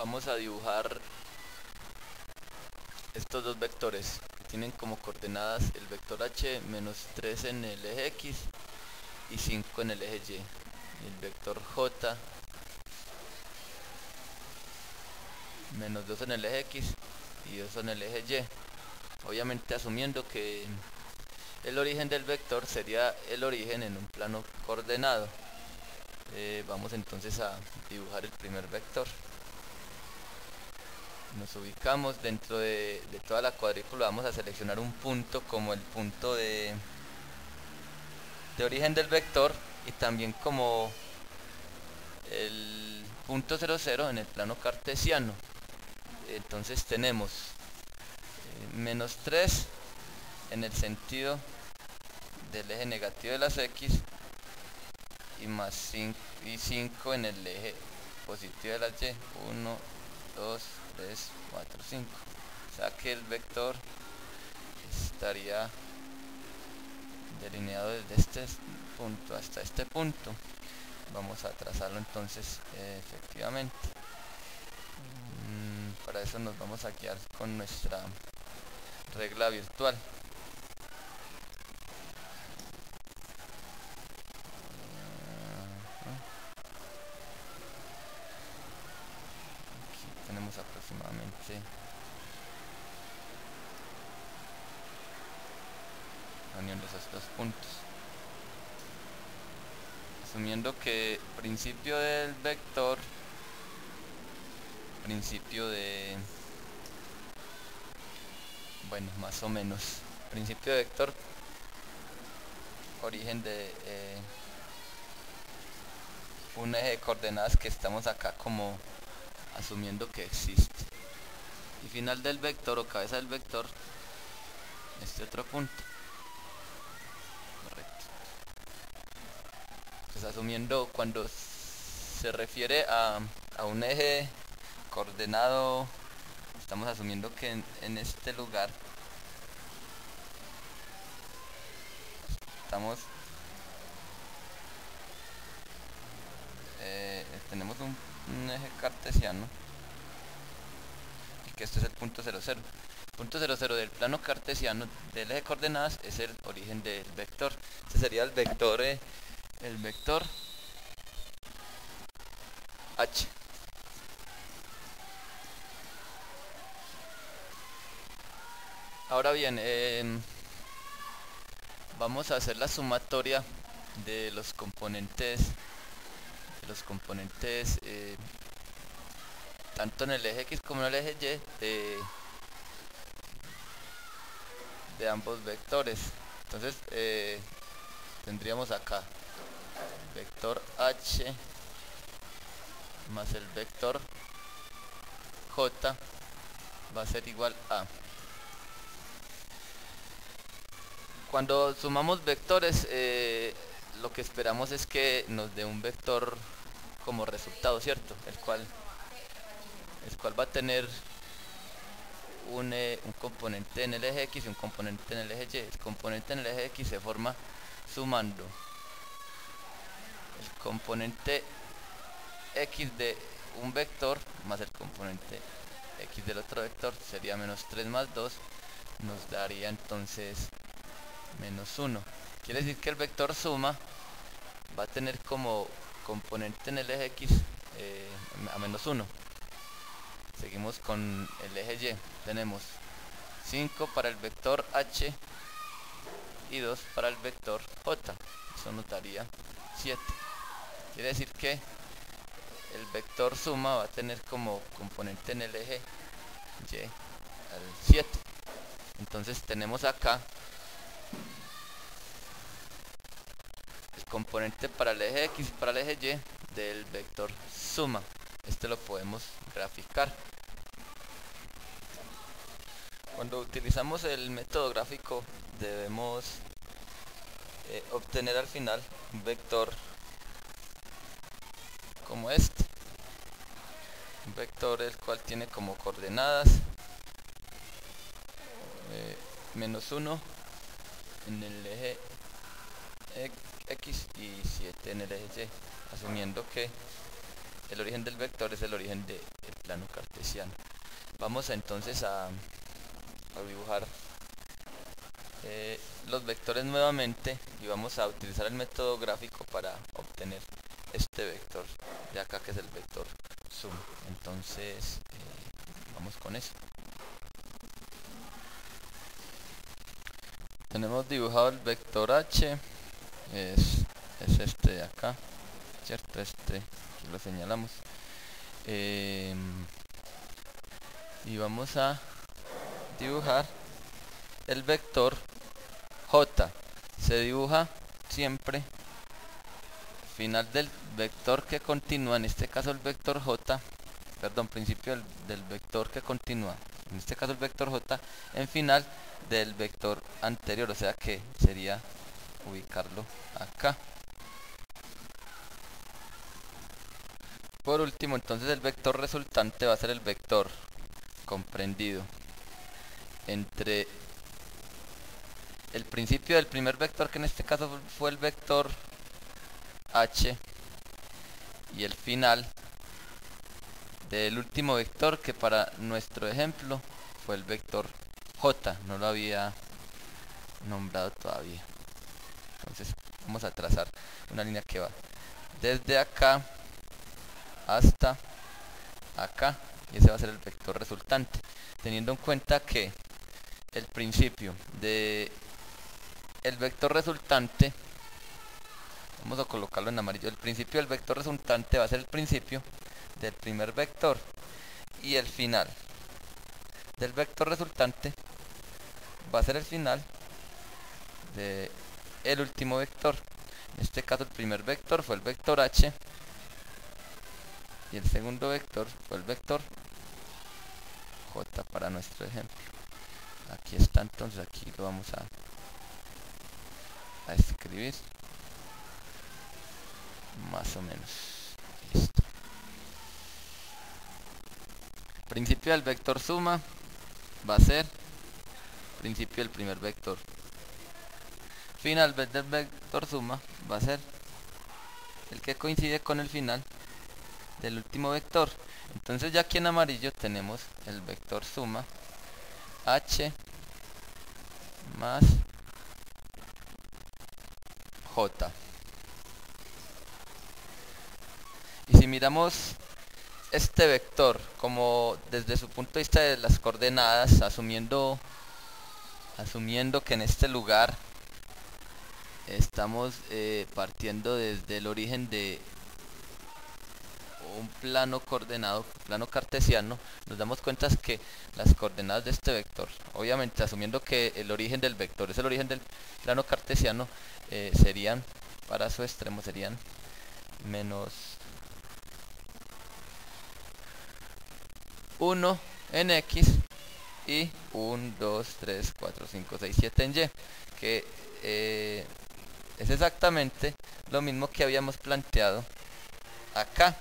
Vamos a dibujar estos dos vectores que tienen como coordenadas el vector h menos 3 en el eje x y 5 en el eje y, y el vector j menos 2 en el eje x y 2 en el eje y, obviamente asumiendo que el origen del vector sería el origen en un plano coordenado. Vamos entonces a dibujar el primer vector. Nos ubicamos dentro de toda la cuadrícula. Vamos a seleccionar un punto como el punto de origen del vector y también como el punto 0, 0 en el plano cartesiano. Entonces tenemos menos 3 en el sentido del eje negativo de las x y más 5 en el eje positivo de las y. 1, 2, 3, 4, 5. O sea que el vector estaría delineado desde este punto hasta este punto. Vamos a trazarlo entonces efectivamente. Para eso nos vamos a guiar con nuestra regla virtual. Aquí tenemos aproximadamente la unión de esos dos puntos. Asumiendo que principio del vector, principio de, bueno, más o menos, principio de vector, origen de un eje de coordenadas que estamos acá como asumiendo que existe, y final del vector o cabeza del vector, este otro punto. Correcto. Pues asumiendo, cuando se refiere a un eje coordenado, estamos asumiendo que en este lugar estamos tenemos un eje cartesiano y que este es el punto 0, 0. El punto 0, 0 del plano cartesiano del eje de coordenadas es el origen del vector. Este sería el vector h. Ahora bien, vamos a hacer la sumatoria de los componentes tanto en el eje x como en el eje y de ambos vectores. Entonces tendríamos acá vector h más el vector j va a ser igual a, cuando sumamos vectores, lo que esperamos es que nos dé un vector como resultado, ¿cierto? El cual va a tener un componente en el eje x y un componente en el eje y. El componente en el eje x se forma sumando el componente x de un vector más el componente x del otro vector, sería menos 3 más 2, nos daría entonces menos 1. Quiere decir que el vector suma va a tener como componente en el eje x a menos 1. Seguimos con el eje y. Tenemos 5 para el vector h y 2 para el vector j. Eso nos daría 7. Quiere decir que el vector suma va a tener como componente en el eje y al 7. Entonces tenemos acá el componente para el eje x y para el eje y del vector suma. Este lo podemos graficar. Cuando utilizamos el método gráfico debemos obtener al final un vector como este, un vector el cual tiene como coordenadas menos 1 en el eje x y 7 en el eje y, asumiendo que el origen del vector es el origen del plano cartesiano. Vamos entonces a dibujar los vectores nuevamente y vamos a utilizar el método gráfico para obtener este vector de acá, que es el vector sum. Entonces vamos con eso. Tenemos dibujado el vector h, es este de acá, cierto, este aquí lo señalamos, y vamos a dibujar el vector j. Se dibuja siempre final del vector que continúa, en este caso el vector j, perdón, principio del vector que continúa, en este caso el vector j, en final del vector anterior, o sea que sería ubicarlo acá. Por último, entonces el vector resultante va a ser el vector comprendido entre el principio del primer vector, que en este caso fue el vector h, y el final del último vector, que para nuestro ejemplo fue el vector j, no lo había nombrado todavía. Entonces vamos a trazar una línea que va desde acá hasta acá, y ese va a ser el vector resultante, teniendo en cuenta que el principio de el vector resultante, vamos a colocarlo en amarillo, el principio del vector resultante va a ser el principio del primer vector, y el final del vector resultante va a ser el final de el último vector. En este caso el primer vector fue el vector h y el segundo vector fue el vector j para nuestro ejemplo. Aquí está, entonces aquí lo vamos a escribir más o menos. Listo. Principio del vector suma va a ser principio del primer vector. Final del vector suma va a ser el que coincide con el final del último vector. Entonces ya aquí en amarillo tenemos el vector suma h más j. Y si miramos este vector como desde su punto de vista de las coordenadas, asumiendo que en este lugar estamos partiendo desde el origen de un plano coordenado, plano cartesiano, nos damos cuenta que las coordenadas de este vector, obviamente asumiendo que el origen del vector es el origen del plano cartesiano, serían, para su extremo serían menos 1 en x y 1, 2, 3, 4, 5, 6, 7 en y, que es exactamente lo mismo que habíamos planteado acá.